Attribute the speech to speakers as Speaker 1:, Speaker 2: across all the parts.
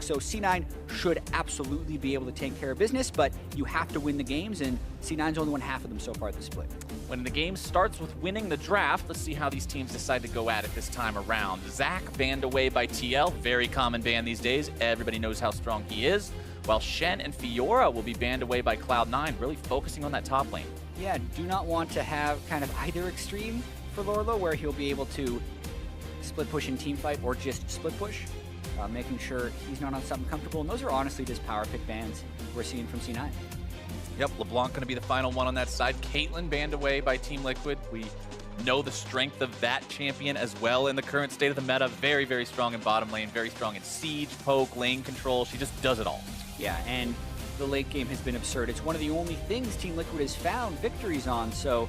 Speaker 1: So C9 should absolutely be able to take care of business, but you have to win the games, and C9's only won half of them so far at the split.
Speaker 2: When the game starts with winning the draft, let's see how these teams decide to go at it this time around. Zach banned away by TL, very common ban these days. Everybody knows how strong he is. While Shen and Fiora will be banned away by Cloud9, really focusing on that top lane.
Speaker 1: Yeah, do not want to have kind of either extreme for Lorlo, where he'll be able to split push in team fight or just split push, making sure he's not on something comfortable. And those are honestly just power pick bans we're seeing from C9.
Speaker 2: Yep, LeBlanc going to be the final one on that side. Caitlyn banned away by Team Liquid. We know the strength of that champion as well in the current state of the meta. Very, very strong in bottom lane, very strong in siege, poke, lane control. She just does it all.
Speaker 1: Yeah, and the late game has been absurd. It's one of the only things Team Liquid has found victories on, so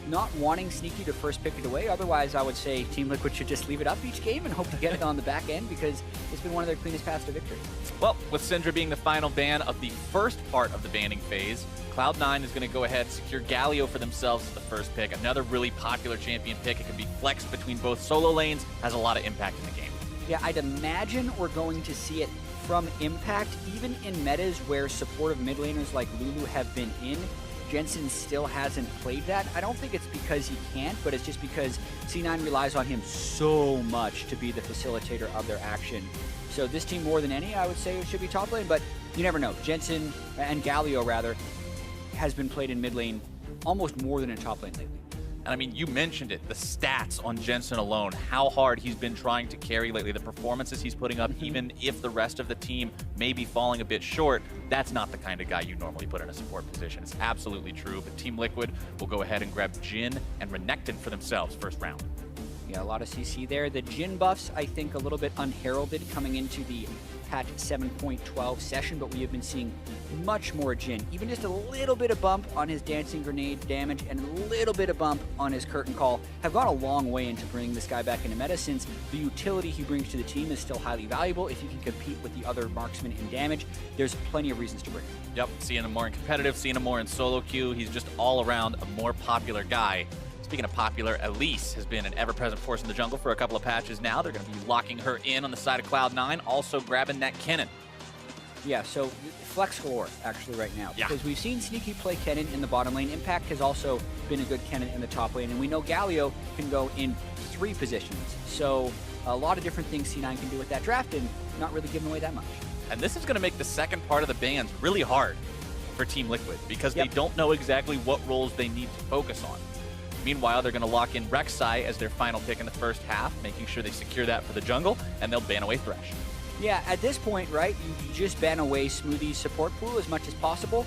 Speaker 1: not wanting Sneaky to first pick it away. Otherwise, I would say Team Liquid should just leave it up each game and hope to get it on the back end, because it's been one of their cleanest paths to victory.
Speaker 2: Well, with Syndra being the final ban of the first part of the banning phase, Cloud9 is going to go ahead and secure Galio for themselves as the first pick. Another really popular champion pick. It can be flexed between both solo lanes, has a lot of impact in the game.
Speaker 1: Yeah, I'd imagine we're going to see it from impact, even in metas where supportive mid laners like Lulu have been in. Jensen still hasn't played that. I don't think it's because he can't, but it's just because C9 relies on him so much to be the facilitator of their action. So this team, more than any, I would say it should be top lane, but you never know. Jensen, and Galio rather, has been played in mid lane almost more than in top lane lately.
Speaker 2: And I mean, you mentioned it, the stats on Jensen alone, how hard he's been trying to carry lately, the performances he's putting up, even if the rest of the team may be falling a bit short, that's not the kind of guy you normally put in a support position. It's absolutely true, but Team Liquid will go ahead and grab Jhin and Renekton for themselves first round.
Speaker 1: Yeah, a lot of CC there. The Jhin buffs, I think, a little bit unheralded coming into the patch 7.12 session, but we have been seeing much more Jhin. Even just a little bit of bump on his dancing grenade damage and a little bit of bump on his curtain call have gone a long way into bringing this guy back into meta, since the utility he brings to the team is still highly valuable. If you can compete with the other marksmen in damage, there's plenty of reasons to bring him.
Speaker 2: Yep, seeing him more in competitive, seeing him more in solo queue. He's just all around a more popular guy. Speaking of popular, Elise has been an ever-present force in the jungle for a couple of patches now. They're going to be locking her in on the side of Cloud9, also grabbing that Kennen.
Speaker 1: Yeah, so flex galore actually right now. Because we've seen Sneaky play Kennen in the bottom lane. Impact has also been a good Kennen in the top lane. And we know Galio can go in 3 positions. So a lot of different things C9 can do with that draft, and not really giving away that much. And
Speaker 2: this is going to make the second part of the bans really hard for Team Liquid, because they don't know exactly what roles they need to focus on. Meanwhile, they're going to lock in Rek'Sai as their final pick in the first half, making sure they secure that for the jungle, and they'll ban away Thresh. Yeah, at this point, right, you just ban away Smoothie's support pool as much as possible.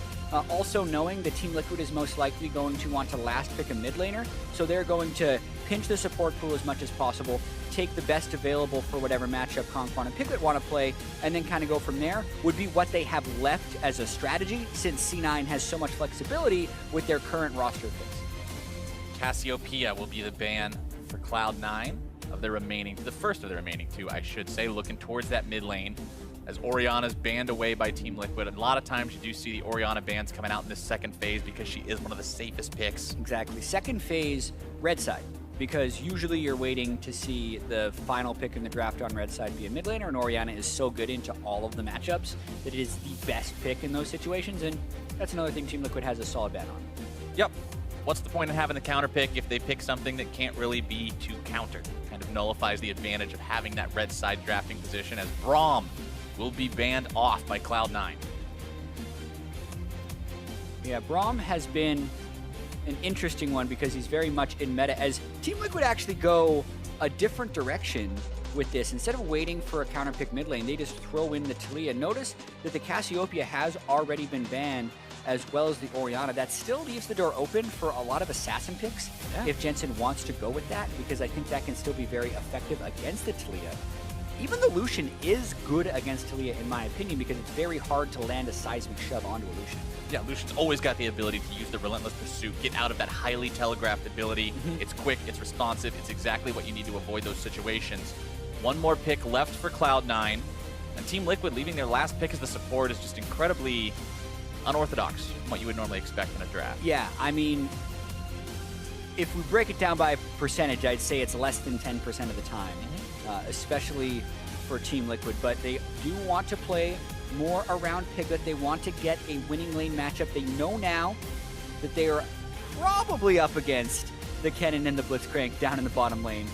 Speaker 2: Also knowing that Team Liquid is most likely going to want to last pick a mid laner, so they're going to pinch the support pool as much as possible, take the best available for whatever matchup Conquan and Piglet want to play, and then kind of go from there, would be what they have left as a strategy, since C9 has so much flexibility with their current roster picks. Cassiopeia will be the ban for Cloud9 of the remaining, the first of the remaining 2, I should say, looking towards that mid lane, as Orianna's banned away by Team Liquid. And a lot of times you do see the Orianna bans coming out in this second phase because she is one of the safest picks. Exactly. Second phase, red side, because usually you're waiting to see the final pick in the draft on red side be a mid laner, and Orianna is so good into all of the matchups that it is the best pick in those situations, and that's another thing Team Liquid has a solid ban on. Yep. What's the point of having the counter pick if they pick something that can't really be too countered? Kind of nullifies the advantage of having that red side drafting position, as Braum will be banned off by Cloud9. Yeah, Braum has been an interesting one because he's very much in meta, as Team Liquid actually go a different direction with this. Instead of waiting for a counter pick mid lane, they just throw in the Taliyah. Notice that the Cassiopeia has already been banned, as well as the Orianna. That still leaves the door open for a lot of assassin picks if Jensen wants to go with that, because I think that can still be very effective against the Taliyah. Even the Lucian is good against Taliyah, in my opinion, because it's very hard to land a seismic shove onto a Lucian. Yeah, Lucian's always got the ability to use the Relentless Pursuit, get out of that highly telegraphed ability. It's quick, it's responsive, it's exactly what you need to avoid those situations. One more pick left for Cloud9, and Team Liquid leaving their last pick as the support is just incredibly unorthodox from what you would normally expect in a draft. Yeah, I mean, if we break it down by percentage, I'd say it's less than 10% of the time, especially
Speaker 1: for Team Liquid, but they do want to play more around Piglet. They want to get a winning lane matchup. They know now that they are probably up against the Kennen and the Blitzcrank down in the bottom lane,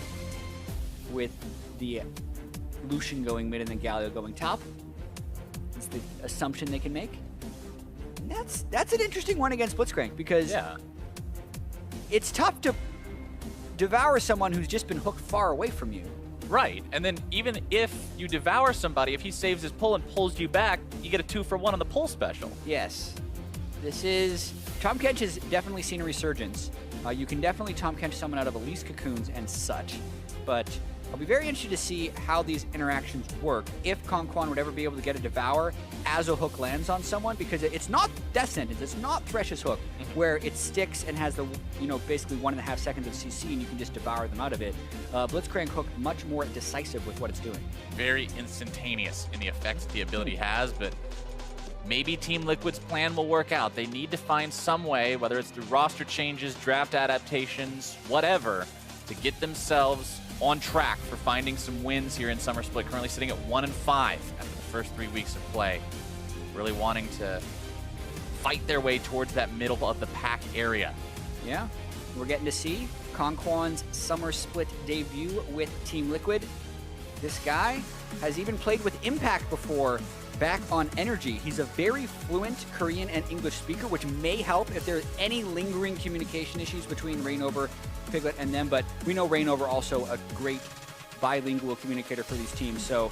Speaker 1: with the Lucian going mid and then Galio going top. It's the assumption they can make. And that's an interesting one against Blitzcrank, because it's tough to devour someone who's just been hooked far away from you.
Speaker 2: Right, and then even if you devour somebody, if he saves his pull and pulls you back, you get a 2-for-1 on the pull special.
Speaker 1: Yes. This is... Tahm Kench has definitely seen a resurgence. You can definitely Tahm Kench someone out of Elise Cocoons and such, but I'll be very interested to see how these interactions work, if Conquan would ever be able to get a devour as a hook lands on someone, because it's not Death Sentence, it's not Thresh's hook, where it sticks and has the, basically 1.5 seconds of CC and you can just devour them out of it. Blitzcrank hook much more decisive with what it's doing.
Speaker 2: Very instantaneous in the effects the ability has, but maybe Team Liquid's plan will work out. They need to find some way, whether it's through roster changes, draft adaptations, whatever, to get themselves on track for finding some wins here in Summer Split. Currently sitting at 1-5 after the first 3 weeks of play. Really wanting to fight their way towards that middle of the pack area.
Speaker 1: Yeah, we're getting to see Conquan's Summer Split debut with Team Liquid. This guy has even played with Impact before, back on Energy. He's a very fluent Korean and English speaker, which may help if there are any lingering communication issues between Reignover, Piglet, and them, but we know Reignover also a great bilingual communicator for these teams, so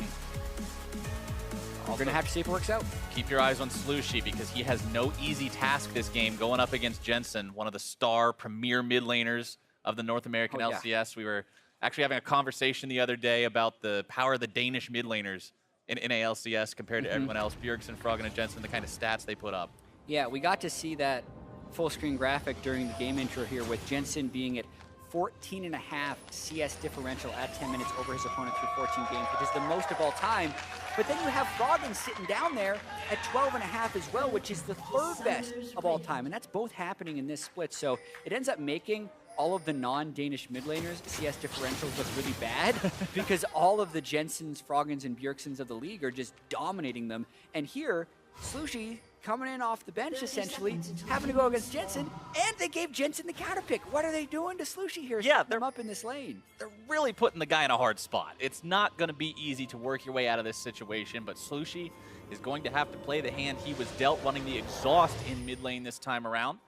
Speaker 1: we're going to have to see if it works out.
Speaker 2: Keep your eyes on Slushy, because he has no easy task this game going up against Jensen, one of the star premier mid laners of the North American LCS. We were actually having a conversation the other day about the power of the Danish mid laners in NALCS compared to everyone else. Bjergsen, Froggen, and Jensen, the kind of stats they put up. Yeah,
Speaker 1: we got to see that full screen graphic during the game intro here, with Jensen being at 14.5 CS differential at 10 minutes over his opponent through 14 games, which is the most of all time. But then you have Froggen sitting down there at 12.5 as well, which is the third best of all time. And that's both happening in this split. So it ends up making all of the non-Danish mid laners CS differentials look really bad, because all of the Jensens, Froggens, and Bjergsens of the league are just dominating them. And here, Slushy coming in off the bench, essentially, having to go against Jensen, and they gave Jensen the counter pick. What are they doing to Slushy here?
Speaker 2: Yeah,
Speaker 1: they're up in this lane.
Speaker 2: They're really putting the guy in a hard spot. It's not going to be easy to work your way out of this situation, but Slushy is going to have to play the hand he was dealt, running the exhaust in mid lane this time around.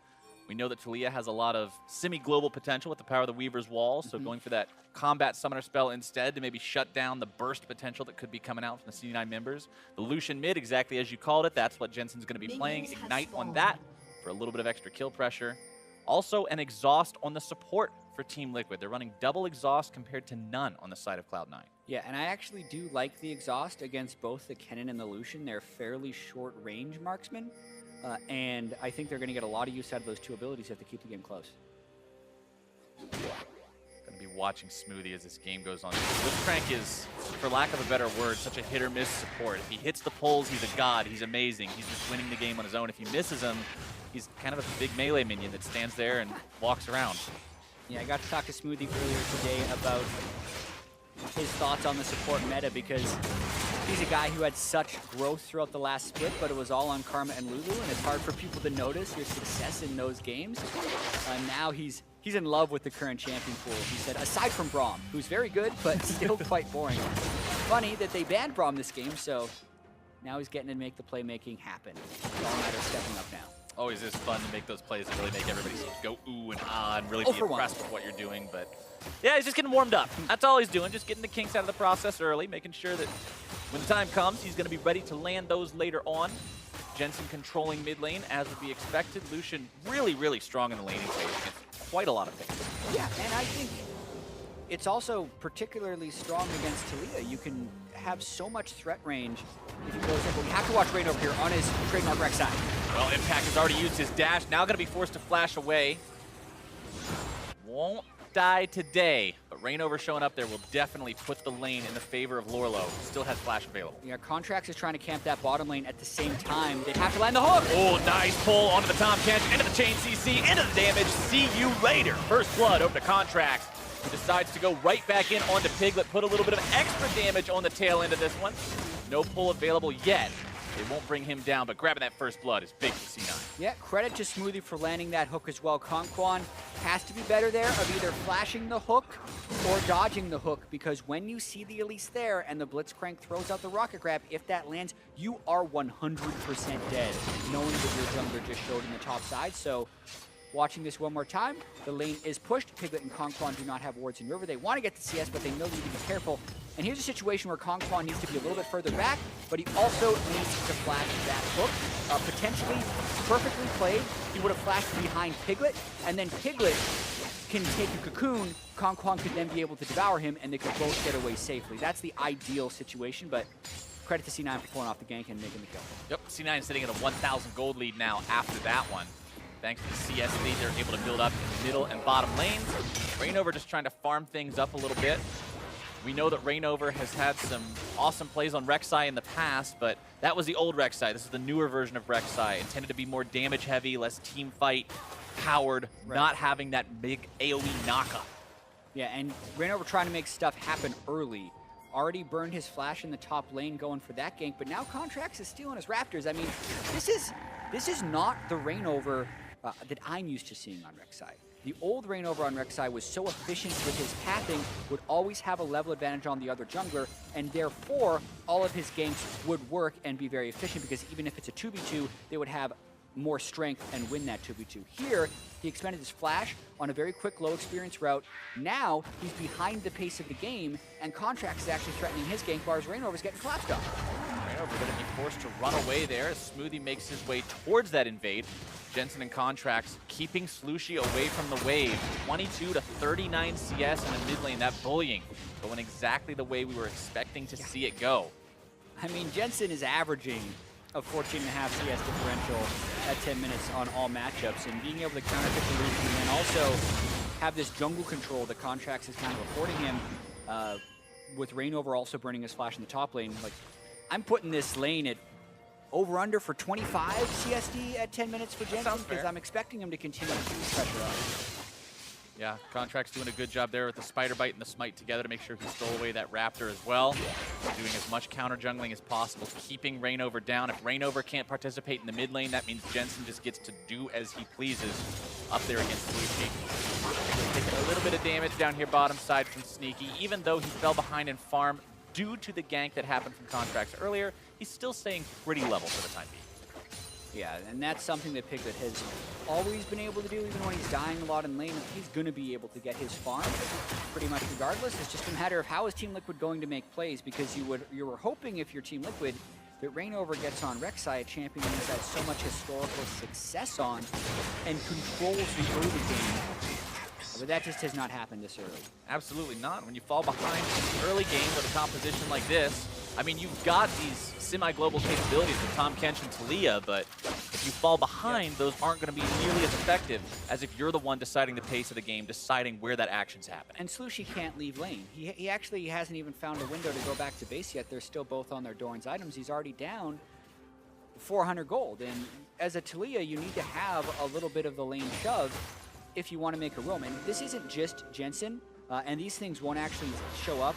Speaker 2: We know that Taliyah has a lot of semi-global potential with the power of the Weaver's Wall, so going for that combat summoner spell instead to maybe shut down the burst potential that could be coming out from the C9 members. The Lucian mid, exactly as you called it, that's what Jensen's going to be playing. Ignite on that for a little bit of extra kill pressure. Also an exhaust on the support for Team Liquid. They're running double exhaust compared to none on the side of Cloud9.
Speaker 1: Yeah, and I actually do like the exhaust against both the Kennen and the Lucian. They're fairly short range marksmen. And I think they're going to get a lot of use out of those two abilities if they keep the game close.
Speaker 2: Going to be watching Smoothie as this game goes on. Blitzcrank is, for lack of a better word, such a hit-or-miss support. If he hits the pulls, he's a god. He's amazing. He's just winning the game on his own. If he misses them, he's kind of a big melee minion that stands there and walks around.
Speaker 1: Yeah, I got to talk to Smoothie earlier today about his thoughts on the support meta, because he's a guy who had such growth throughout the last split, but it was all on Karma and Lulu, and it's hard for people to notice your success in those games. Now he's in love with the current champion pool. He said, aside from Braum, who's very good, but still quite boring. Funny that they banned Braum this game, so now he's getting to make the playmaking happen. It's all a matter of stepping up now.
Speaker 2: Always is fun to make those plays that really make everybody go ooh and ah and really be impressed with what you're doing, but yeah, he's just getting warmed up. That's all he's doing, just getting the kinks out of the process early, making sure that when the time comes, he's going to be ready to land those later on. Jensen controlling mid lane, as would be expected. Lucian really, really strong in the laning phase against quite a lot of picks.
Speaker 1: Yeah, and I think it's also particularly strong against Taliyah. You can have so much threat range if he goes in, but we have to watch Rain over here on his trademark Rex side.
Speaker 2: Well, Impact has already used his dash, now going to be forced to flash away. Won't die today, but Reignover showing up there will definitely put the lane in the favor of Lorlo. Still has flash available.
Speaker 1: Yeah, Contrax is trying to camp that bottom lane at the same time. They'd have to land the hook.
Speaker 2: Oh, nice pull onto the Tahm Kench, into the chain CC, into the damage. See you later. First blood over to Contrax. He decides to go right back in onto Piglet, put a little bit of extra damage on the tail end of this one. No pull available yet. It won't bring him down, but grabbing that first blood is big for C9.
Speaker 1: Yeah, credit to Smoothie for landing that hook as well. Conquan has to be better there of either flashing the hook or dodging the hook, because when you see the Elise there and the Blitzcrank throws out the rocket grab, if that lands, you are 100% dead, knowing that your jungler just showed in the top side. So watching this one more time, the lane is pushed. Piglet and Conquan do not have wards in river. They want to get to CS, but they know they need to be careful. And here's a situation where Conquan needs to be a little bit further back, but he also needs to flash that hook. Potentially perfectly played, he would have flashed behind Piglet, and then Piglet can take a cocoon. Conquan could then be able to devour him, and they could both get away safely. That's the ideal situation, but credit to C9 for pulling off the gank and making the kill.
Speaker 2: Yep, C9 is sitting at a 1,000 gold lead now after that one. Thanks to the CS lead, they're able to build up in the middle and bottom lanes. Rainover just trying to farm things up a little bit. We know that Rainover has had some awesome plays on Rek'Sai in the past, but that was the old Rek'Sai. This is the newer version of Rek'Sai, intended to be more damage heavy, less team fight, powered, not having that big AoE knockup. Yeah, and Rainover trying to make stuff happen early. Already burned his flash in the top lane going for that gank, but now Contracts is stealing his Raptors. I mean, this is not the Rainover that I'm used to seeing on Rek'Sai. The old Rainover on Rek'Sai was so efficient with his pathing, would always have a level advantage on the other jungler, and therefore all of his ganks would work and be very efficient, because even if it's a 2v2, they would have more strength and win that 2v2. Here, he expended his flash on a very quick, low experience route. Now, he's behind the pace of the game, and Contracts is actually threatening his gank bars. Rainover's getting collapsed on. Rainover going to be forced to run away there as Smoothie makes his way towards that invade. Jensen and Contracts keeping Slushy away from the wave. 22 to 39 CS in the mid lane. That bullying going exactly the way we were expecting to see it go.
Speaker 1: I mean, Jensen is averaging a 14.5 CS differential at 10 minutes on all matchups, and being able to counter hit the Lucy and then also have this jungle control that Contracts is kind of affording him, with Rainover also burning his flash in the top lane. Like, I'm putting this lane at over-under for 25 CSD at 10 minutes for Jensen, because I'm expecting him to continue to keep pressure on.
Speaker 2: Yeah, Contract's doing a good job there with the Spider Bite and the Smite together to make sure he stole away that Raptor as well. Doing as much counter jungling as possible, keeping Rainover down. If Rainover can't participate in the mid lane, that means Jensen just gets to do as he pleases up there against Lucy. Taking a little bit of damage down here bottom side from Sneaky. Even though he fell behind in farm due to the gank that happened from Contracts earlier, he's still staying pretty level for the time being.
Speaker 1: Yeah, and that's something that Piglet has always been able to do, even when he's dying a lot in lane. He's going to be able to get his farm pretty much regardless. It's just a matter of how is Team Liquid going to make plays, because you were hoping, if you're Team Liquid, that Rainover gets on Rek'Sai, a champion he's had so much historical success on, and controls the early game. But that just has not happened this early.
Speaker 2: Absolutely not. When you fall behind early game with a composition like this, I mean, you've got these semi-global capabilities with Tom Kench and Talia, but if you fall behind, those aren't going to be nearly as effective as if you're the one deciding the pace of the game, deciding where that action's happening.
Speaker 1: And Slushy can't leave lane. He actually hasn't even found a window to go back to base yet. They're still both on their Doran's items. He's already down 400 gold. And as a Talia, you need to have a little bit of the lane shove if you want to make a roam. And this isn't just Jensen. And these things won't actually show up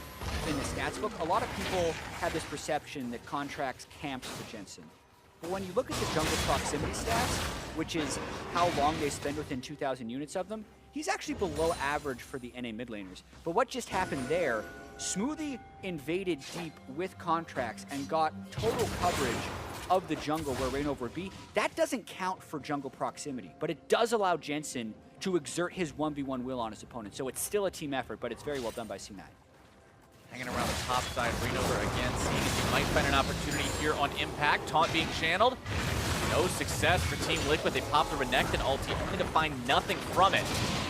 Speaker 1: in the stats book. A lot of people have this perception that Contracts camps for Jensen. But when you look at the jungle proximity stats, which is how long they spend within 2,000 units of them, he's actually below average for the NA mid laners. But what just happened there, Smoothie invaded deep with Contracts and got total coverage of the jungle where Rainover would be. That doesn't count for jungle proximity, but it does allow Jensen to exert his 1v1 will on his opponent. So it's still a team effort, but it's very well done by C9.
Speaker 2: Hanging around the top side, Rainover again, seeing if he might find an opportunity here on Impact. Taunt being channeled. No success for Team Liquid. They popped the Renekton ulti only to find nothing from it.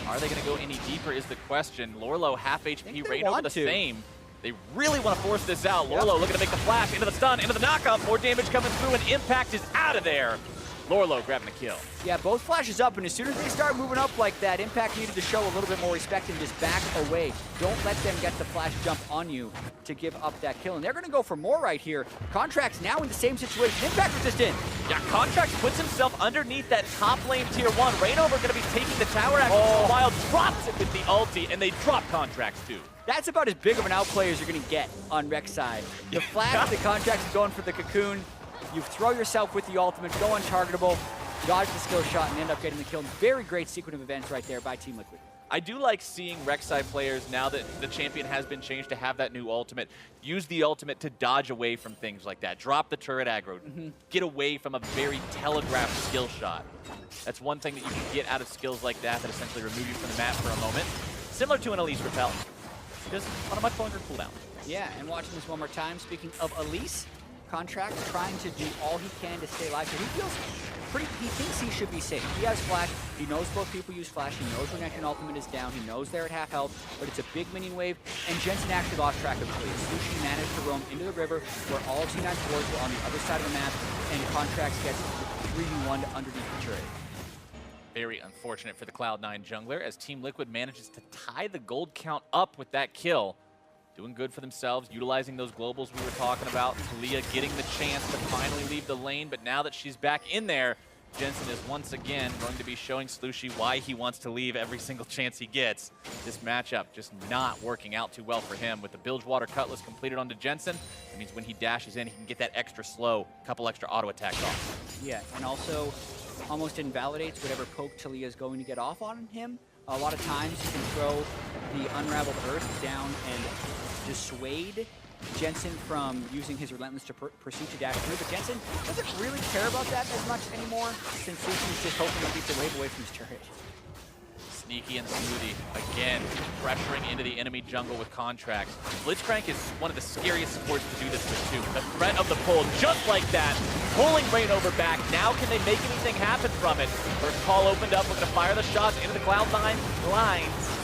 Speaker 2: Are they going to go any deeper is the question. Lorlo half HP, Rainover the same. They really want to force this out. Lorlo looking to make the flash into the stun, into the knockup. More damage coming through, and Impact is out of there. Lorlo grabbing the kill.
Speaker 1: Yeah, both flashes up, and as soon as they start moving up like that, Impact needed to show a little bit more respect and just back away. Don't let them get the flash jump on you to give up that kill. And they're going to go for more right here. Contract's now in the same situation. Impact was just in.
Speaker 2: Yeah, Contract puts himself underneath that top lane tier 1. Reignover going to be taking the tower action for a while, drops it with the ulti, and they drop Contracts too.
Speaker 1: That's about as big of an outplay as you're going to get on Rek'Sai. The flash, the Contracts is going for the cocoon. You throw yourself with the ultimate, go untargetable, dodge the skill shot, and end up getting the kill. Very great sequence of events right there by Team Liquid.
Speaker 2: I do like seeing Rek'Sai players, now that the champion has been changed, to have that new ultimate. Use the ultimate to dodge away from things like that. Drop the turret aggro. Get away from a very telegraphed skill shot. That's one thing that you can get out of skills like that essentially remove you from the map for a moment. Similar to an Elise Repel, just on a much longer cooldown.
Speaker 1: Yeah, and watching this one more time, speaking of Elise, Contract trying to do all he can to stay alive. He feels he thinks he should be safe. He has flash. He knows both people use flash. He knows when Next ultimate is down. He knows they're at half health, but it's a big minion wave. And Jensen actually lost track of plays. Sushi managed to roam into the river where all of C9's wards were on the other side of the map, and Contracts gets 3v1 underneath the turret.
Speaker 2: Very unfortunate for the Cloud9 jungler as Team Liquid manages to tie the gold count up with that kill. Doing good for themselves, utilizing those globals we were talking about. Talia getting the chance to finally leave the lane, but now that she's back in there, Jensen is once again going to be showing Slushie why he wants to leave every single chance he gets. This matchup just not working out too well for him. With the Bilgewater Cutlass completed onto Jensen, that means when he dashes in, he can get that extra slow, couple extra auto attacks off.
Speaker 1: Yeah, and also almost invalidates whatever poke Talia is going to get off on him. A lot of times you can throw the Unraveled Earth down and dissuade Jensen from using his Relentless Pursuit to dash through, but Jensen doesn't really care about that as much anymore since he's just hoping to keep the wave away from his turret.
Speaker 2: Sneaky and Smoothie, again, pressuring into the enemy jungle with Contracts. Blitzcrank is one of the scariest supports to do this with too. The threat of the pull, just like that, pulling Reignover back. Now can they make anything happen from it? First call opened up, looking to fire the shots into the Cloud9 lines.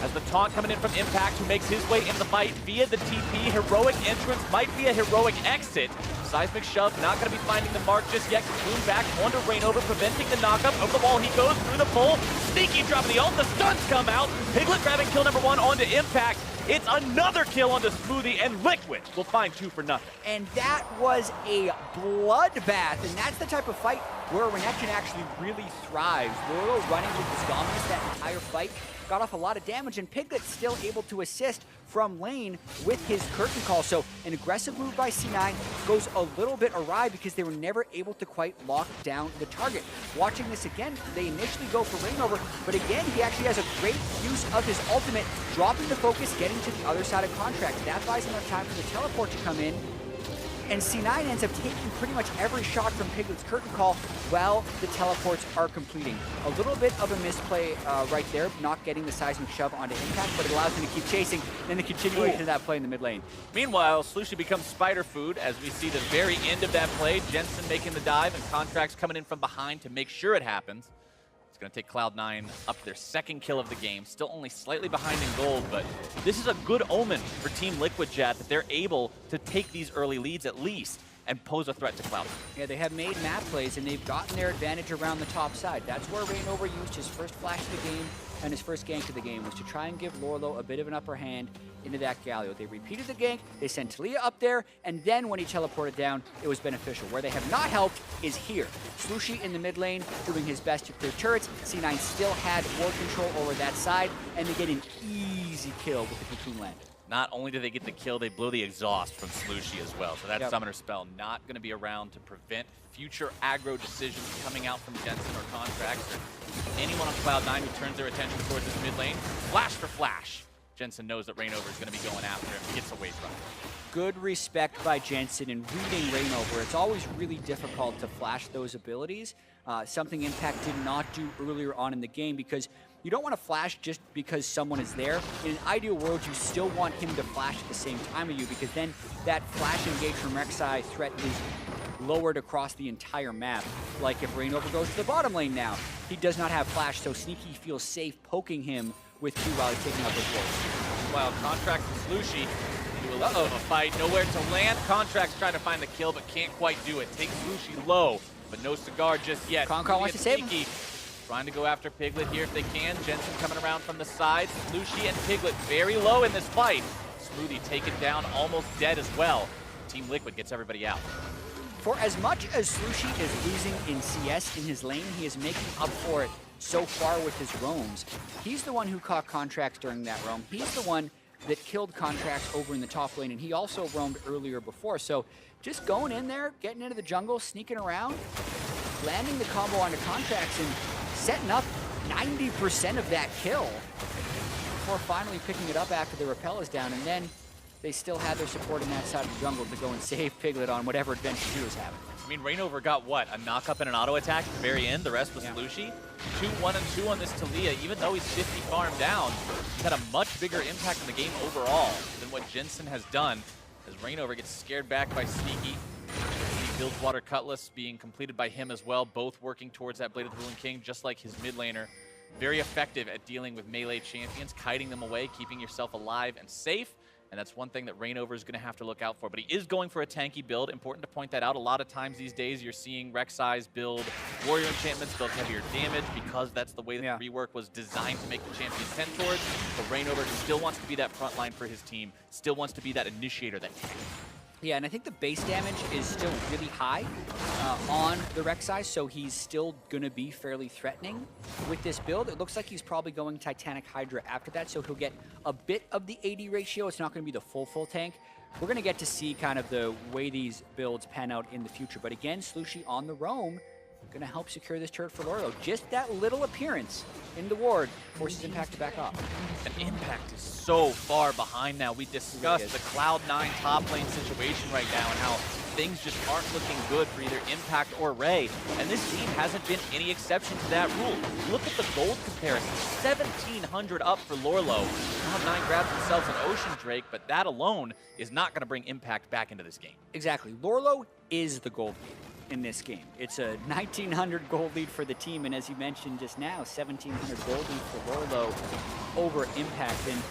Speaker 2: As the taunt coming in from Impact, who makes his way into the fight via the TP. Heroic entrance might be a heroic exit. Seismic shove, not going to be finding the mark just yet. Cocoon back onto Reignover, preventing the knockup. Over the wall he goes, through the pull. Sneaky dropping the ult, the stuns come out. Piglet grabbing kill number 1 onto Impact. It's another kill onto Smoothie, and Liquid will find 2 for nothing.
Speaker 1: And that was a bloodbath, and that's the type of fight where Renekton actually really thrives. Loro running with his dominance that entire fight, got off a lot of damage, and Piglet still able to assist from lane with his curtain call. So an aggressive move by C9 goes a little bit awry because they were never able to quite lock down the target. Watching this again, they initially go for Reignover, but again, he actually has a great use of his ultimate, dropping the focus, getting to the other side of Contract. That buys enough time for the teleport to come in, and C9 ends up taking pretty much every shot from Piglet's curtain call while the teleports are completing. A little bit of a misplay right there, not getting the seismic shove onto Impact, but it allows him to keep chasing, and the continuation of that play in the mid lane.
Speaker 2: Meanwhile, Slushie becomes spider food as we see the very end of that play. Jensen making the dive, and Contracts coming in from behind to make sure it happens. It's going to take Cloud9 up to their 2nd kill of the game. Still only slightly behind in gold, but this is a good omen for Team Liquid, Jad, that they're able to take these early leads at least and pose a threat to Cloud9.
Speaker 1: Yeah, they have made map plays, and they've gotten their advantage around the top side. That's where Reignover used his first flash of the game and his first gank of the game, was to try and give Lorlo a bit of an upper hand into that Galio. They repeated the gank, they sent Talia up there, and then when he teleported down, it was beneficial. Where they have not helped is here. Slushie in the mid lane doing his best to clear turrets. C9 still had ward control over that side, and they get an easy kill with the Cocoon Land.
Speaker 2: Not only do they get the kill, they blow the exhaust from Slushie as well. So that summoner spell not going to be around to prevent future aggro decisions coming out from Jensen or Contracts or anyone on Cloud9 who turns their attention towards this mid lane. Flash for flash. Jensen knows that Reignover is going to be going after him. He gets away from him.
Speaker 1: Good respect by Jensen in reading Reignover. It's always really difficult to flash those abilities. Something Impact did not do earlier on in the game, because you don't want to flash just because someone is there. In an ideal world, you still want him to flash at the same time as you, because then that flash engage from Rek'Sai threat is lowered across the entire map. Like if Reignover goes to the bottom lane now, he does not have flash, so Sneaky feels safe poking him with Q while he's taking up his wolves.
Speaker 2: While Contracts and Slushie do a little bit of a fight, nowhere to land. Contracts trying to find the kill, but can't quite do it. Takes Slushie low, but no cigar just yet.
Speaker 1: Concon wants to save him.
Speaker 2: Trying to go after Piglet here if they can. Jensen coming around from the side. Lucy and Piglet very low in this fight. Smoothie taken down, almost dead as well. Team Liquid gets everybody out.
Speaker 1: For as much as Slushie is losing in CS in his lane, he is making up for it so far with his roams. He's the one who caught Contracts during that roam. He's the one that killed Contracts over in the top lane, and he also roamed earlier before. So just going in there, getting into the jungle, sneaking around, landing the combo onto Contracts, and setting up 90% of that kill before finally picking it up after the rappel is down. And then they still had their support in that side of the jungle to go and save Piglet on whatever adventure he was having.
Speaker 2: I mean, Rainover got what? A knock-up and an auto-attack at the very end. The rest was Lucy. 2-1 and 2 on this Talia. Even though he's 50 farm down, he's had a much bigger impact on the game overall than what Jensen has done, as Rainover gets scared back by Sneaky. Bilgewater Cutlass being completed by him as well, both working towards that Blade of the Ruling King, just like his mid laner. Very effective at dealing with melee champions, kiting them away, keeping yourself alive and safe. And that's one thing that Rainover is going to have to look out for. But he is going for a tanky build. Important to point that out. A lot of times these days you're seeing Rek'Sai's build warrior enchantments, build heavier damage, because that's the way that the rework was designed to make the champion tend towards. But Rainover still wants to be that front line for his team, still wants to be that initiator, that tank.
Speaker 1: Yeah, and I think the base damage is still really high on the Rek'Sai, so he's still going to be fairly threatening with this build. It looks like he's probably going Titanic Hydra after that, so he'll get a bit of the AD ratio. It's not going to be the full tank. We're going to get to see kind of the way these builds pan out in the future. But again, Slushie on the roam, going to help secure this turret for Lorlo. Just that little appearance in the ward forces Impact to back off.
Speaker 2: And Impact is so far behind now. We discussed the Cloud9 top lane situation right now and how things just aren't looking good for either Impact or Ray. And this team hasn't been any exception to that rule. Look at the gold comparison. 1,700 up for Lorlo. Cloud9 grabs themselves an Ocean Drake, but that alone is not going to bring Impact back into this game.
Speaker 1: Exactly. Lorlo is the gold lead in this game. It's a 1,900 gold lead for the team, and as you mentioned just now, 1,700 gold lead for Lorlo over Impact. And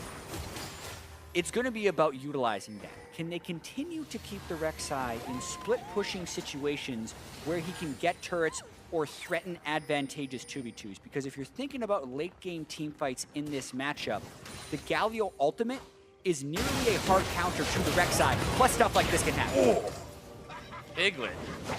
Speaker 1: it's going to be about utilizing that. Can they continue to keep the Rek'Sai in split-pushing situations where he can get turrets or threaten advantageous 2v2s? Because if you're thinking about late-game team fights in this matchup, the Galio ultimate is nearly a hard counter to the Rek'Sai, plus stuff like this can happen.
Speaker 2: Piglet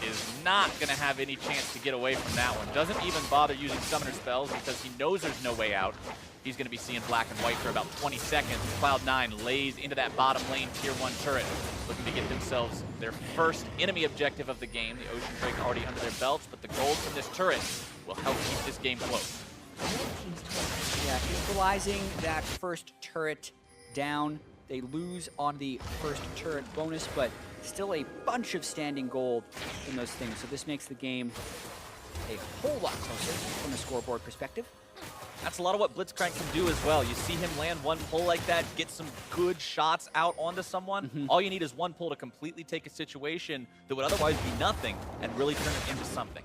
Speaker 2: is not going to have any chance to get away from that one. Doesn't even bother using summoner spells because he knows there's no way out. He's going to be seeing black and white for about 20 seconds. Cloud9 lays into that bottom lane tier 1 turret, looking to get themselves their first enemy objective of the game. The Ocean Drake already under their belts, but the gold from this turret will help keep this game close.
Speaker 1: Yeah, equalizing that first turret down. They lose on the first turret bonus, but still a bunch of standing gold in those things. So this makes the game a whole lot closer from a scoreboard perspective.
Speaker 2: That's a lot of what Blitzcrank can do as well. You see him land one pull like that, get some good shots out onto someone. All you need is one pull to completely take a situation that would otherwise be nothing and really turn it into something.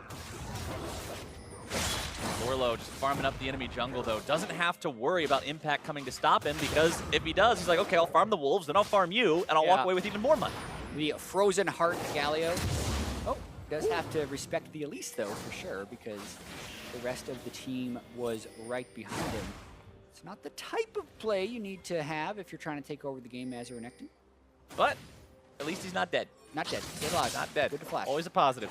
Speaker 2: Lorlo just farming up the enemy jungle, though. Doesn't have to worry about Impact coming to stop him, because if he does, he's like, okay, I'll farm the wolves, then I'll farm you, and I'll walk away with even more money.
Speaker 1: The Frozen Heart Galio. Oh, does have to respect the Elise, though, for sure, because the rest of the team was right behind him. It's not the type of play you need to have if you're trying to take over the game as a Renekton.
Speaker 2: But at least he's not dead.
Speaker 1: Not dead. Still alive.
Speaker 2: Not dead.
Speaker 1: Good to flash.
Speaker 2: Always a positive.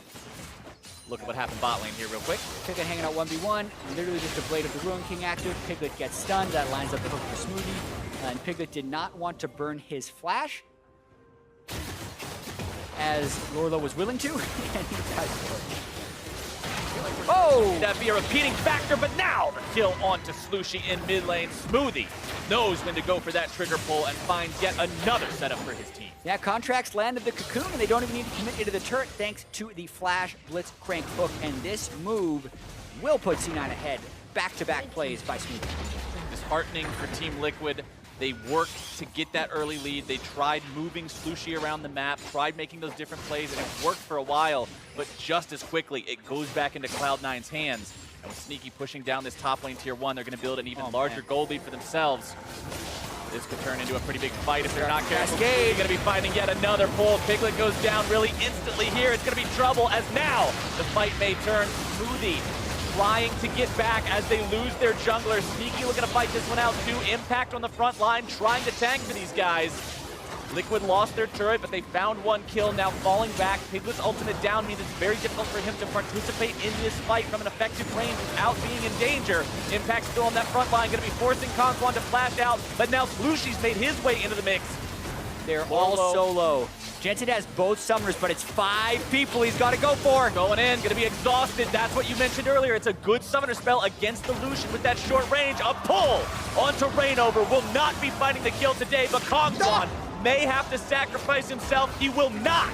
Speaker 2: Look at what happened bot lane here real quick.
Speaker 1: Piglet hanging out 1v1. Literally just a Blade of the Ruin King active. Piglet gets stunned. That lines up the hook for Smoothie. And Piglet did not want to burn his flash, as Lorlo was willing to. And he got
Speaker 2: oh! That'd be a repeating factor, but now the kill onto Slushie in mid lane. Smoothie knows when to go for that trigger pull and finds yet another setup for his team.
Speaker 1: Yeah, Contracts landed the cocoon, and they don't even need to commit into the turret thanks to the flash blitz crank hook. And this move will put C9 ahead. Back-to-back plays by Smoothie.
Speaker 2: Disheartening for Team Liquid. They worked to get that early lead. They tried moving Slushie around the map, tried making those different plays, and it worked for a while, but just as quickly, it goes back into Cloud9's hands. And with Sneaky pushing down this top lane tier 1, they're going to build an even larger gold lead for themselves. This could turn into a pretty big fight if they're not careful. You're going to be finding yet another pull. Piglet goes down really instantly here. It's going to be trouble as now the fight may turn. Smoothie trying to get back as they lose their jungler. Sneaky looking to fight this one out too. Impact on the front line, trying to tank for these guys. Liquid lost their turret, but they found one kill, now falling back. Piglet's ultimate down means it's very difficult for him to participate in this fight from an effective range without being in danger. Impact still on that front line, going to be forcing Conquan to flash out, but now Slushy's made his way into the mix.
Speaker 1: They're all solo. Jensen has both summoners, but it's 5 people he's got to go for.
Speaker 2: Going in, going to be exhausted. That's what you mentioned earlier. It's a good summoner spell against the Lucian with that short range. A pull onto Rainover. Will not be finding the kill today, but Conquan may have to sacrifice himself. He will not.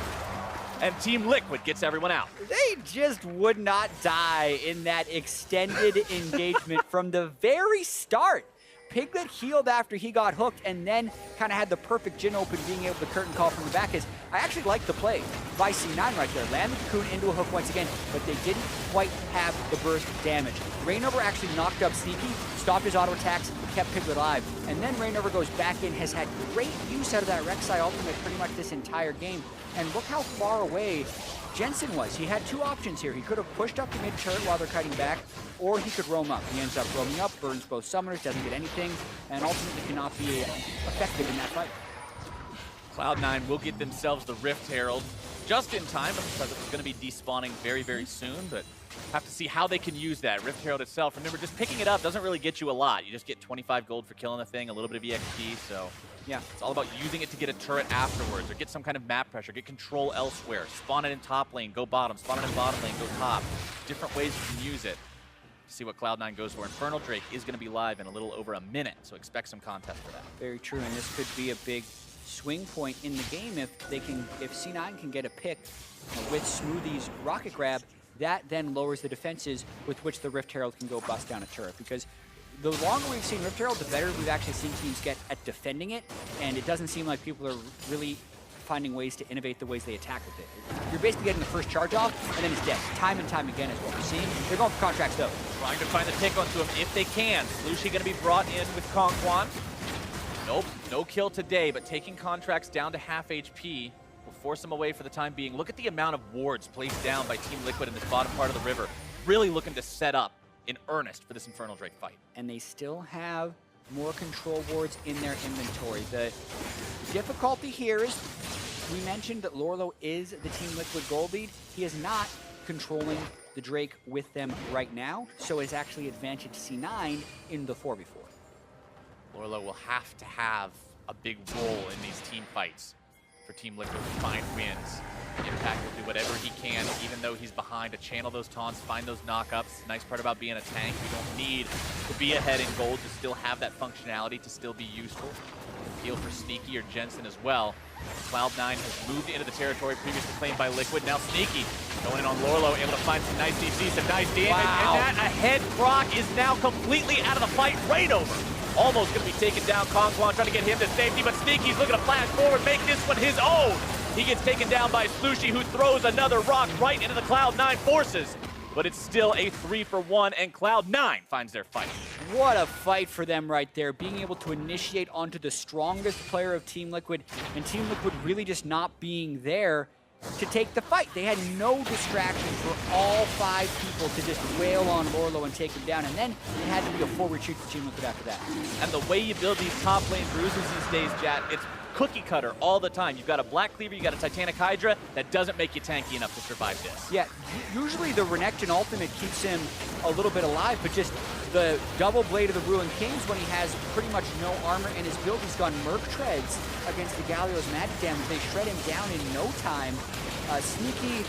Speaker 2: And Team Liquid gets everyone out.
Speaker 1: They just would not die in that extended engagement from the very start. Piglet healed after he got hooked and then kind of had the perfect Jhin open, being able to curtain call from the back. I actually like the play by C9 right there. Land the cocoon into a hook once again, but they didn't quite have the burst damage. Rainover actually knocked up Sneaky, stopped his auto attacks, kept Piglet alive. And then Rainover goes back in, has had great use out of that Rek'Sai ultimate pretty much this entire game. And look how far away Jensen was. He had 2 options here. He could have pushed up the mid turret while they're kiting back, or he could roam up. He ends up roaming up, burns both summoners, doesn't get anything, and ultimately cannot be effective in that fight.
Speaker 2: Cloud9 will get themselves the Rift Herald just in time, because it's going to be despawning very, very soon, but have to see how they can use that. Rift Herald itself, remember, just picking it up doesn't really get you a lot. You just get 25 gold for killing the thing, a little bit of EXP, so yeah, it's all about using it to get a turret afterwards, or get some kind of map pressure, get control elsewhere, spawn it in top lane, go bottom, spawn it in bottom lane, go top. Different ways you can use it. See what Cloud9 goes for. Infernal Drake is going to be live in a little over a minute, so expect some contest for that.
Speaker 1: Very true, and this could be a big swing point in the game if C9 can get a pick with Smoothie's rocket grab. That then lowers the defenses with which the Rift Herald can go bust down a turret, because the longer we've seen Rift Herald, the better we've actually seen teams get at defending it, and it doesn't seem like people are really finding ways to innovate the ways they attack with it. You're basically getting the first charge off, and then it's dead. Time and time again is what we're seeing. They're going for contracts, though.
Speaker 2: Trying to find the pick onto him if they can. Lucy going to be brought in with Conquan. Nope, no kill today, but taking contracts down to half HP will force them away for the time being. Look at the amount of wards placed down by Team Liquid in this bottom part of the river. Really looking to set up in earnest for this Infernal Drake fight.
Speaker 1: And they still have more control wards in their inventory. The difficulty here is, we mentioned that Lorlo is the Team Liquid gold lead. He is not controlling the Drake with them right now, so it's actually advantage C9 in the 4v4.
Speaker 2: Lorlo will have to have a big role in these team fights for Team Liquid to find wins. Impact will do whatever he can, even though he's behind, to channel those taunts, find those knockups. Nice part about being a tank, you don't need to be ahead in gold to still have that functionality, to still be useful. Heal for Sneaky or Jensen as well. Cloud9 has moved into the territory previously claimed by Liquid. Now Sneaky going in on Lorlo, able to find some nice DC, some nice damage.
Speaker 1: Wow.
Speaker 2: And that ahead proc is now completely out of the fight. Rainover almost going to be taken down. Conquan trying to get him to safety, but Sneaky's looking to flash forward, make this one his own. He gets taken down by Slushy, who throws another rock right into the Cloud9 forces. But it's still a 3-for-1, and Cloud9 finds their fight.
Speaker 1: What a fight for them right there, being able to initiate onto the strongest player of Team Liquid, and Team Liquid really just not being there to take the fight. They had no distraction for all 5 people to just wail on Lorlo and take him down, and then it had to be a full retreat for Team Liquid after that.
Speaker 2: And the way you build these top lane bruises these days, Jat, it's cookie cutter all the time. You've got a Black Cleaver, you got a Titanic Hydra. That doesn't make you tanky enough to survive this.
Speaker 1: Yeah, usually the Renekton ultimate keeps him a little bit alive, but just the double blade of the Ruined Kings, when he has pretty much no armor in his build, he's gone Merc Treads against the Galio's magic damage. They shred him down in no time. Sneaky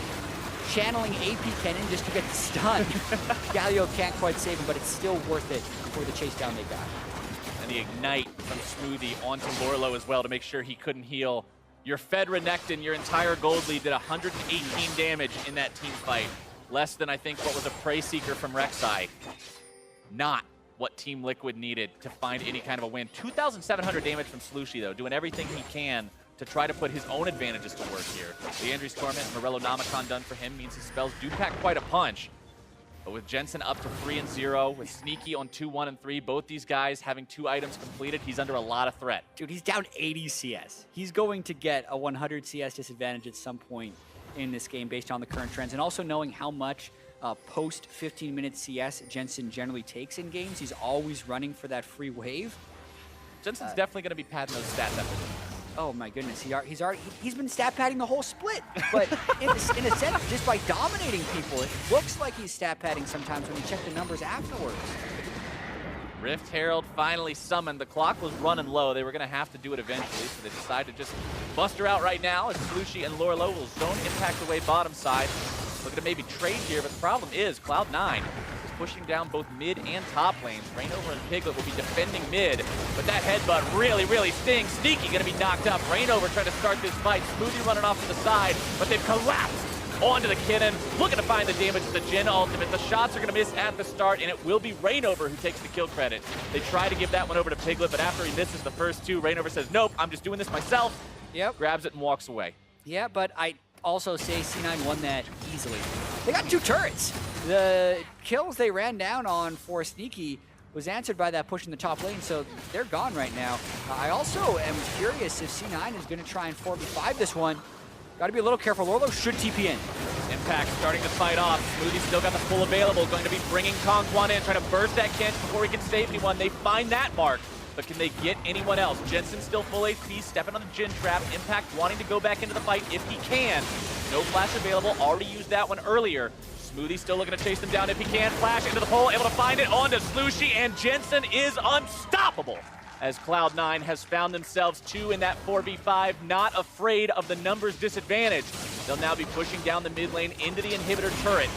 Speaker 1: channeling AP Cannon just to get the stun. Galio can't quite save him, but it's still worth it for the chase down they got.
Speaker 2: And the Ignite from Smoothie onto Lorlo as well to make sure he couldn't heal. Your Fed Renekton, your entire gold lead, did 118 damage in that team fight. Less than, I think, what was a Prey Seeker from Rek'Sai. Not what Team Liquid needed to find any kind of a win. 2,700 damage from Slushy, though, doing everything he can to try to put his own advantages to work here. The Andrew's Torment, Morello Namicon done for him means his spells do pack quite a punch. But with Jensen up to 3-0, with Sneaky on 2-1 and 3, both these guys having 2 items completed, he's under a lot of threat.
Speaker 1: Dude, he's down 80 CS. He's going to get a 100 CS disadvantage at some point in this game based on the current trends. And also knowing how much post 15-minute CS Jensen generally takes in games, he's always running for that free wave.
Speaker 2: Jensen's definitely going to be padding those stats after this.
Speaker 1: Oh my goodness, he's been stat padding the whole split, but in a sense, just by dominating people, it looks like he's stat padding sometimes when you check the numbers afterwards.
Speaker 2: Rift Herald finally summoned. The clock was running low. They were going to have to do it eventually, so they decided to just bust her out right now as Slushy and Lorlo will zone impact away bottom side. Looking to maybe trade here, but the problem is Cloud9 is pushing down both mid and top lanes. Rainover and Piglet will be defending mid, but that headbutt really stings. Sneaky going to be knocked up. Rainover trying to start this fight. Smoothie running off to the side, but they've collapsed onto the Kinnan. Looking to find the damage with the Jhin ultimate. The shots are going to miss at the start, and it will be Rainover who takes the kill credit. They try to give that one over to Piglet, but after he misses the first 2, Rainover says, nope, I'm just doing this myself. Yep. Grabs it and walks away.
Speaker 1: Yeah, but I also say C9 won that easily. They got 2 turrets. The kills they ran down on for Sneaky was answered by that push in the top lane, so they're gone right now. I also am curious if C9 is going to try and 4v5 this one. Got to be a little careful. Lorlo should TP in.
Speaker 2: Impact starting to fight off. Smoothie still got the full available. Going to be bringing Kongkwan in, trying to burst that Kench before he can save anyone. They find that mark, but can they get anyone else? Jensen still full HP, stepping on the Jhin trap. Impact wanting to go back into the fight if he can. No flash available. Already used that one earlier. Smoothie still looking to chase them down if he can. Flash into the pole, able to find it onto Slushy, and Jensen is unstoppable as Cloud9 has found themselves 2 in that 4v5, not afraid of the numbers disadvantage. They'll now be pushing down the mid lane into the inhibitor turret.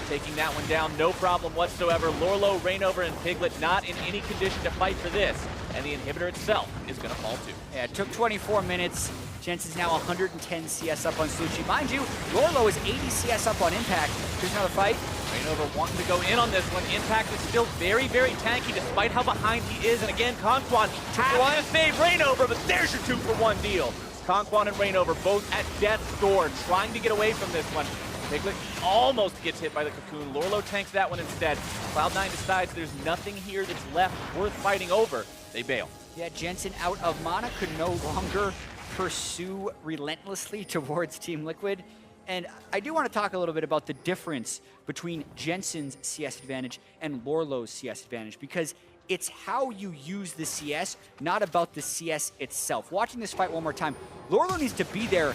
Speaker 2: Taking that one down, no problem whatsoever. Lorlo, Rainover, and Piglet not in any condition to fight for this, and the inhibitor itself is going to fall too.
Speaker 1: Yeah, it took 24 minutes. Jensen's now 110 CS up on Slushy. Mind you, Lorlo is 80 CS up on Impact. Here's another fight.
Speaker 2: Rainover wanting to go in on this one. Impact is still very tanky despite how behind he is. And again, Kongkwan has to save Rainover, but there's your 2-for-1 deal. Kongkwan and Rainover both at death's door, trying to get away from this one. Piglet almost gets hit by the cocoon. Lorlo tanks that one instead. Cloud9 decides there's nothing here that's left worth fighting over. They bail.
Speaker 1: Yeah, Jensen out of mana, could no longer pursue relentlessly towards Team Liquid. And I do want to talk a little bit about the difference between Jensen's CS advantage and Lorlo's CS advantage, because it's how you use the CS, not about the CS itself. Watching this fight one more time, Lorlo needs to be there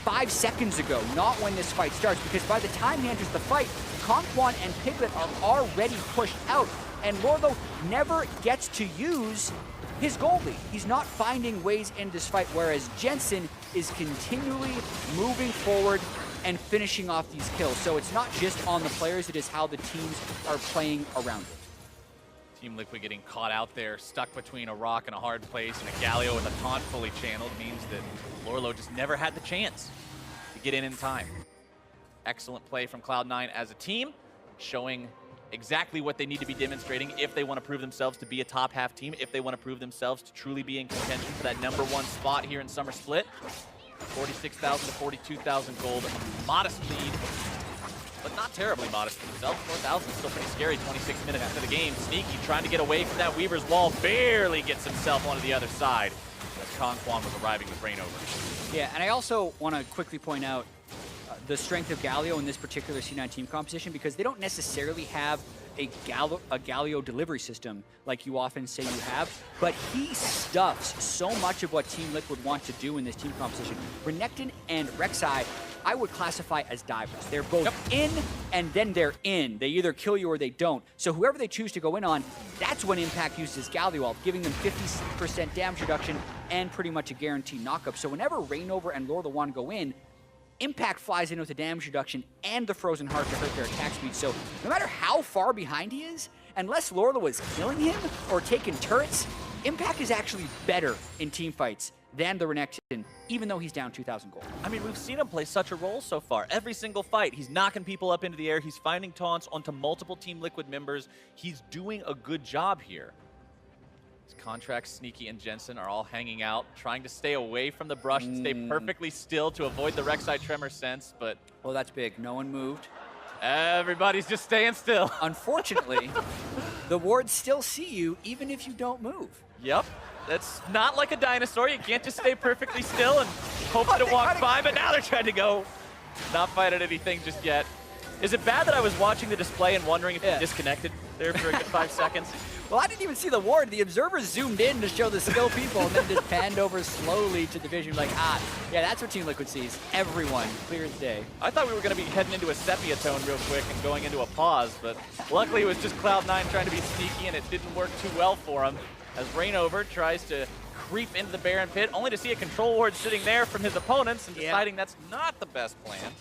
Speaker 1: 5 seconds ago, not when this fight starts, because by the time he enters the fight, Kongkwan and Piglet are already pushed out, and Lorlo never gets to use his goalie. He's not finding ways in this fight, whereas Jensen is continually moving forward and finishing off these kills. So it's not just on the players, it is how the teams are playing around it.
Speaker 2: Team Liquid getting caught out there, stuck between a rock and a hard place, and a Galio with a taunt fully channeled means that Lorlo just never had the chance to get in time. Excellent play from Cloud9 as a team, showing exactly what they need to be demonstrating if they want to prove themselves to be a top half team, if they want to prove themselves to truly be in contention for that #1 spot here in Summer Split. 46,000 to 42,000 gold, modest lead, but not terribly modest for themselves. 4,000 still pretty scary 26 minutes into the game. Sneaky trying to get away from that Weaver's wall, barely gets himself onto the other side as Kongkwan was arriving with Rainover.
Speaker 1: Yeah, and I also want to quickly point out the strength of Galio in this particular C9 team composition, because they don't necessarily have a Galio delivery system like you often say you have, but he stuffs so much of what Team Liquid want to do in this team composition. Renekton and Rek'Sai, I would classify as divers. They're both in, and then they're in. They either kill you or they don't. So whoever they choose to go in on, that's when Impact uses Galio ult, giving them 50% damage reduction and pretty much a guaranteed knockup. So whenever Rainover and Lorlo want to go in, Impact flies in with the damage reduction and the Frozen Heart to hurt their attack speed. So no matter how far behind he is, unless Lorlo is killing him or taking turrets, Impact is actually better in team fights than the Renekton, even though he's down 2,000 gold.
Speaker 2: I mean, we've seen him play such a role so far. Every single fight, he's knocking people up into the air. He's finding taunts onto multiple Team Liquid members. He's doing a good job here. His contracts, Sneaky and Jensen are all hanging out, trying to stay away from the brush and stay perfectly still to avoid the Rek'Sai Tremor sense, but...
Speaker 1: Well, that's big. No one moved.
Speaker 2: Everybody's just staying still.
Speaker 1: Unfortunately, the wards still see you even if you don't move.
Speaker 2: Yep. That's not like a dinosaur. You can't just stay perfectly still and hope that it walks by, but now they're trying to go. Not fighting anything just yet. Is it bad that I was watching the display and wondering if you disconnected there for a good 5 seconds?
Speaker 1: Well, I didn't even see the ward. The observers zoomed in to show the skill people and then just panned over slowly to Division like, yeah, that's what Team Liquid sees. Everyone, clear as day.
Speaker 2: I thought we were going to be heading into a sepia tone real quick and going into a pause, but luckily it was just Cloud9 trying to be sneaky and it didn't work too well for him as Rainover tries to creep into the Baron pit, only to see a control ward sitting there from his opponents and deciding that's not the best plan.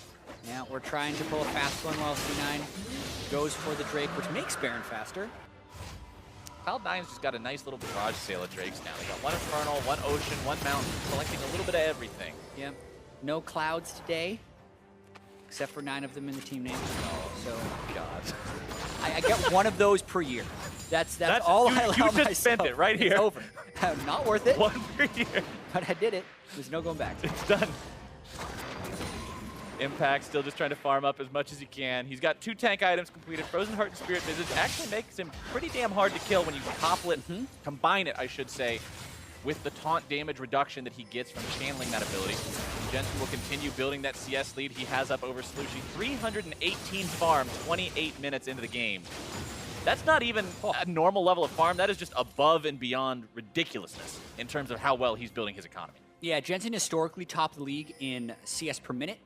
Speaker 1: Yeah, we're trying to pull a fast one while C9 goes for the Drake, which makes Baron faster.
Speaker 2: Cloud9's just got a nice little barrage sale of Drakes now. They got one Infernal, one Ocean, one Mountain, collecting a little bit of everything.
Speaker 1: Yeah, no Clouds today, except for 9 of them in the team name. So,
Speaker 2: God.
Speaker 1: I get one of those per year. That's all I allow myself.
Speaker 2: You just spent it right here.
Speaker 1: It's over. Not worth it.
Speaker 2: One per year.
Speaker 1: But I did it. There's no going back.
Speaker 2: It's done. Impact still just trying to farm up as much as he can. He's got 2 tank items completed. Frozen Heart and Spirit Visage actually makes him pretty damn hard to kill when you topple it, combine it, I should say, with the taunt damage reduction that he gets from channeling that ability. Jensen will continue building that CS lead he has up over Slushie. 318 farm, 28 minutes into the game. That's not even a normal level of farm. That is just above and beyond ridiculousness in terms of how well he's building his economy. Yeah,
Speaker 1: Jensen historically topped the league in CS per minute.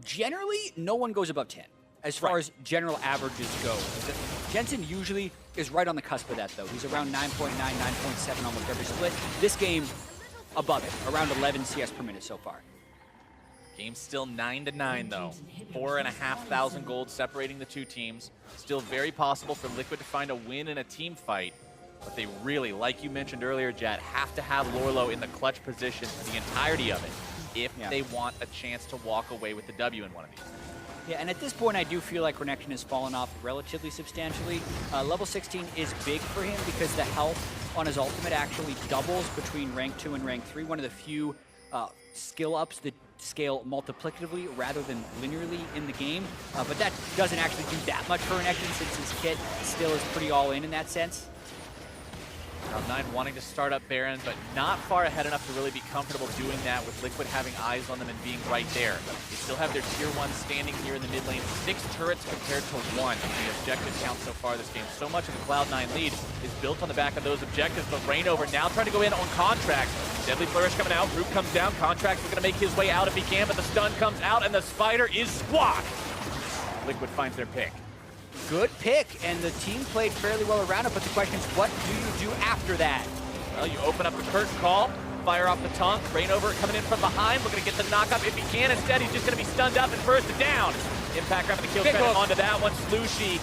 Speaker 1: Generally, no one goes above 10 as far as general averages go. Jensen usually is right on the cusp of that, though. He's around 9.9, 9.7 almost every split. This game, above it, around 11 CS per minute so far.
Speaker 2: Game's still 9-9, though. 4,500 gold separating the two teams. Still very possible for Liquid to find a win in a team fight. But they really, like you mentioned earlier, Jet, have to have Lorlo in the clutch position for the entirety of it if they want a chance to walk away with the W in one of these.
Speaker 1: Yeah, and at this point, I do feel like Renekton has fallen off relatively substantially. Level 16 is big for him because the health on his ultimate actually doubles between rank 2 and rank 3. One of the few skill ups that scale multiplicatively rather than linearly in the game. But that doesn't actually do that much for Renekton since his kit still is pretty all in that sense.
Speaker 2: Cloud9 wanting to start up Baron, but not far ahead enough to really be comfortable doing that with Liquid having eyes on them and being right there. They still have their tier 1 standing here in the mid lane. 6 turrets compared to 1 in the objective count so far this game. So much of the Cloud9 lead is built on the back of those objectives, but Rainover now trying to go in on Contract. Deadly Flourish coming out, Root comes down, Contract's going to make his way out if he can, but the stun comes out and the Spider is squashed. Liquid finds their pick.
Speaker 1: Good pick, and the team played fairly well around it, but the question is, what do you do after that?
Speaker 2: Well, you open up the curtain call, fire off the tongue, Rainover coming in from behind, looking to get the knockup if he can. Instead, he's just going to be stunned up and bursted down. Impact grabbing the kill credit onto that one. Slushie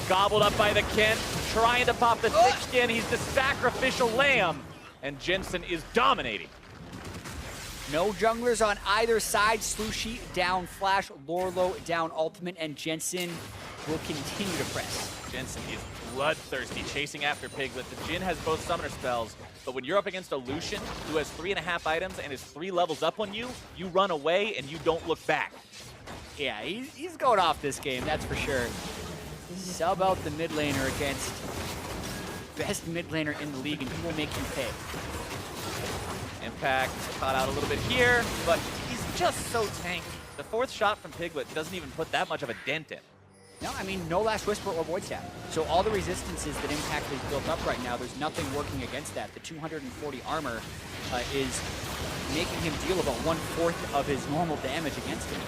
Speaker 2: gobbled up by the Kent, trying to pop the thick skin. He's the sacrificial lamb, and Jensen is dominating.
Speaker 1: No junglers on either side. Slushie down flash, Lorlo down ultimate, and Jensen will continue to press.
Speaker 2: Jensen is bloodthirsty, chasing after Piglet. The Jhin has both summoner spells, but when you're up against a Lucian who has 3.5 items and is 3 levels up on you, you run away and you don't look back.
Speaker 1: Yeah, he's going off this game, that's for sure. Sub out the mid laner against best mid laner in the league, and he will make you pay.
Speaker 2: Impact caught out a little bit here, but he's just so tanky. The 4th shot from Piglet doesn't even put that much of a dent in.
Speaker 1: No, I mean, no Last Whisper or Void Staff. So all the resistances that Impact has built up right now, there's nothing working against that. The 240 armor is making him deal about 1/4 of his normal damage against him.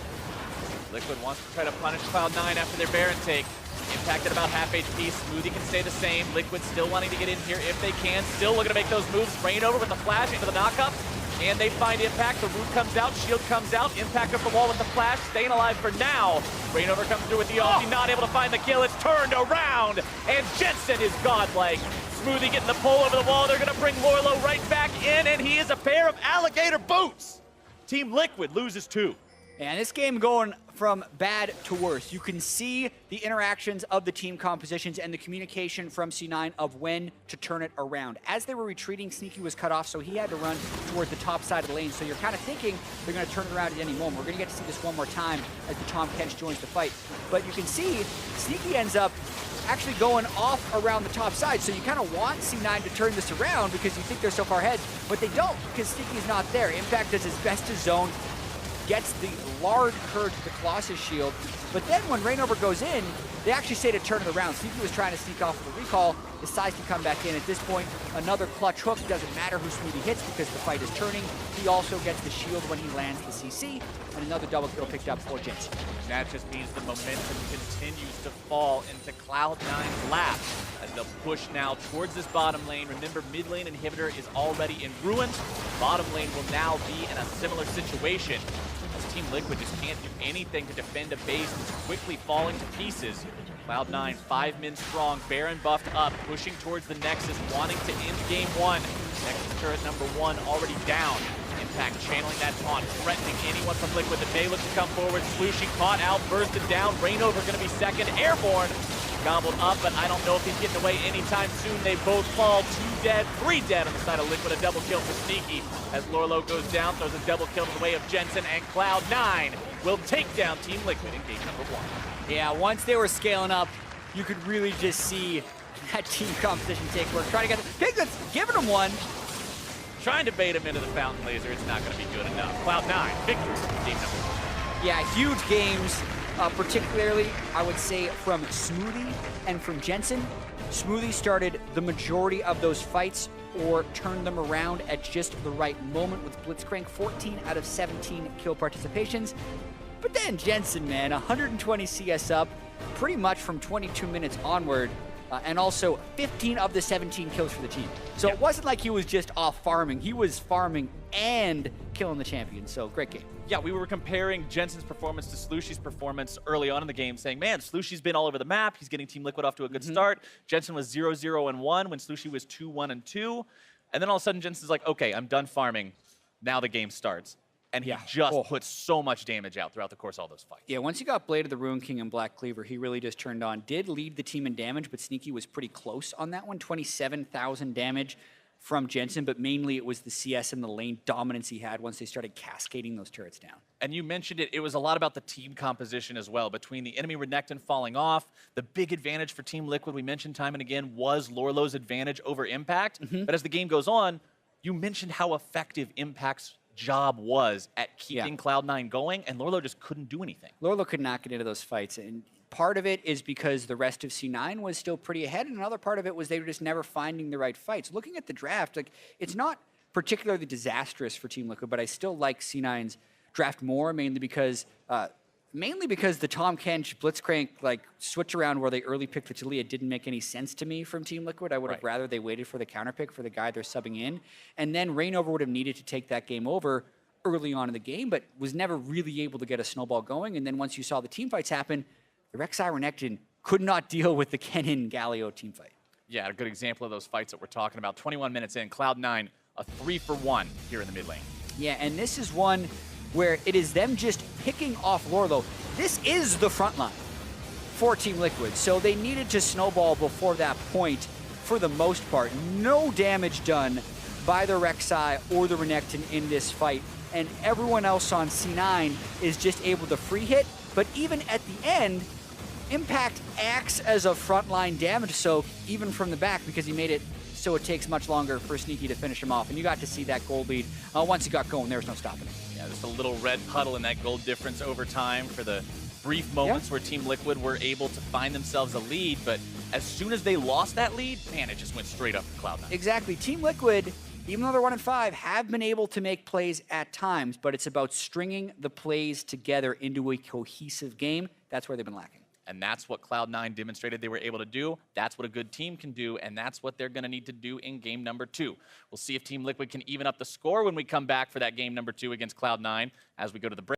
Speaker 2: Liquid wants to try to punish Cloud9 after their Baron take. Impact at about half HP. Smoothie can stay the same. Liquid still wanting to get in here if they can. Still looking to make those moves. Rainover with the flash into the knockup. And they find Impact. The Root comes out. Shield comes out. Impact up the wall with the flash. Staying alive for now. Rainover comes through with the ult. He's not able to find the kill. It's turned around. And Jensen is godlike. Smoothie getting the pull over the wall. They're going to bring Lorlo right back in. And he is a pair of alligator boots. Team Liquid loses 2.
Speaker 1: And this game going from bad to worse. You can see the interactions of the team compositions and the communication from C9 of when to turn it around. As they were retreating, Sneaky was cut off, so he had to run toward the top side of the lane. So you're kind of thinking they're going to turn it around at any moment. We're going to get to see this one more time as the Tom Kench joins the fight. But you can see Sneaky ends up actually going off around the top side. So you kind of want C9 to turn this around because you think they're so far ahead, but they don't because Sneaky's not there. Impact does his best to zone, gets the large curve to the Colossus shield, but then when Rainover goes in, they actually say to turn it around. Sneaky was trying to sneak off with a recall, decides to come back in. At this point, another clutch hook. Doesn't matter who Smoothie hits because the fight is turning. He also gets the shield when he lands the CC, and another double kill picked up for Jensen.
Speaker 2: That just means the momentum continues to fall into Cloud9's lap as they'll push now towards this bottom lane. Remember, mid lane inhibitor is already in ruins. Bottom lane will now be in a similar situation. Team Liquid just can't do anything to defend a base that's quickly falling to pieces. Cloud9, 5 men strong, Baron buffed up, pushing towards the Nexus, wanting to end game 1. Nexus turret number 1 already down. Impact channeling that taunt, threatening anyone from Liquid that may look to come forward. Slushy caught out, bursted down. Rainover going to be second, airborne. Gobbled up, but I don't know if he's getting away anytime soon. They both fall, 2 dead, 3 dead on the side of Liquid. A double kill for Sneaky as Lorlo goes down, throws a double kill to the way of Jensen, and Cloud9 will take down Team Liquid in game number 1.
Speaker 1: Yeah, once they were scaling up, you could really just see that team composition take work. Trying to get the Piglets, giving them one.
Speaker 2: Trying to bait him into the fountain laser, it's not going to be good enough. Cloud9, victory, game number 1.
Speaker 1: Yeah, huge games. Particularly, I would say, from Smoothie and from Jensen. Smoothie started the majority of those fights or turned them around at just the right moment with Blitzcrank, 14 out of 17 kill participations. But then Jensen, man, 120 CS up, pretty much from 22 minutes onward, and also 15 of the 17 kills for the team. So It wasn't like he was just off farming. He was farming and killing the champion, so great game.
Speaker 2: Yeah, we were comparing Jensen's performance to Slushy's performance early on in the game, saying, man, Slushy's been all over the map. He's getting Team Liquid off to a good start. Jensen was 0-0-1 when Slushy was 2-1-2. And then all of a sudden, Jensen's like, okay, I'm done farming. Now the game starts. And he just put so much damage out throughout the course of all those fights.
Speaker 1: Yeah, once he got Blade of the Ruin King and Black Cleaver, he really just turned on. Did lead the team in damage, but Sneaky was pretty close on that one. 27,000 damage from Jensen, but mainly it was the CS and the lane dominance he had once they started cascading those turrets down.
Speaker 2: And you mentioned it, it was a lot about the team composition as well. Between the enemy Renekton falling off, the big advantage for Team Liquid, we mentioned time and again, was Lorlo's advantage over Impact. But as the game goes on, you mentioned how effective Impact's job was at keeping Cloud9 going, and Lorlo just couldn't do anything.
Speaker 1: Lorlo could not get into those fights, and part of it is because the rest of C9 was still pretty ahead, and another part of it was they were just never finding the right fights. Looking at the draft, like, it's not particularly disastrous for Team Liquid, but I still like C9's draft more, mainly because the Tom Kench Blitzcrank like switch around where they early picked the Taliyah didn't make any sense to me from Team Liquid. I would have rather they waited for the counter pick for the guy they're subbing in, and then Rainover would have needed to take that game over early on in the game, but was never really able to get a snowball going. And then once you saw the team fights happen, the Rek'Sai Renekton could not deal with the Kennen Galio team fight.
Speaker 2: Yeah, a good example of those fights that we're talking about. 21 minutes in, Cloud9, a 3-for-1 here in the mid lane.
Speaker 1: Yeah, and this is one where it is them just picking off Lorlo. This is the front line for Team Liquid, so they needed to snowball before that point for the most part. No damage done by the Rek'Sai or the Renekton in this fight, and everyone else on C9 is just able to free hit, but even at the end, Impact acts as a frontline damage soak, even from the back, because he made it so it takes much longer for Sneaky to finish him off. And you got to see that gold lead. Once he got going, there was no stopping it.
Speaker 2: Yeah, just a little red puddle in that gold difference over time for the brief moments where Team Liquid were able to find themselves a lead. But as soon as they lost that lead, man, it just went straight up to Cloud9.
Speaker 1: Exactly. Team Liquid, even though they're 1-5, have been able to make plays at times, but it's about stringing the plays together into a cohesive game. That's where they've been lacking.
Speaker 2: And that's what Cloud9 demonstrated they were able to do. That's what a good team can do, and that's what they're going to need to do in game number 2. We'll see if Team Liquid can even up the score when we come back for that game number 2 against Cloud9 as we go to the break.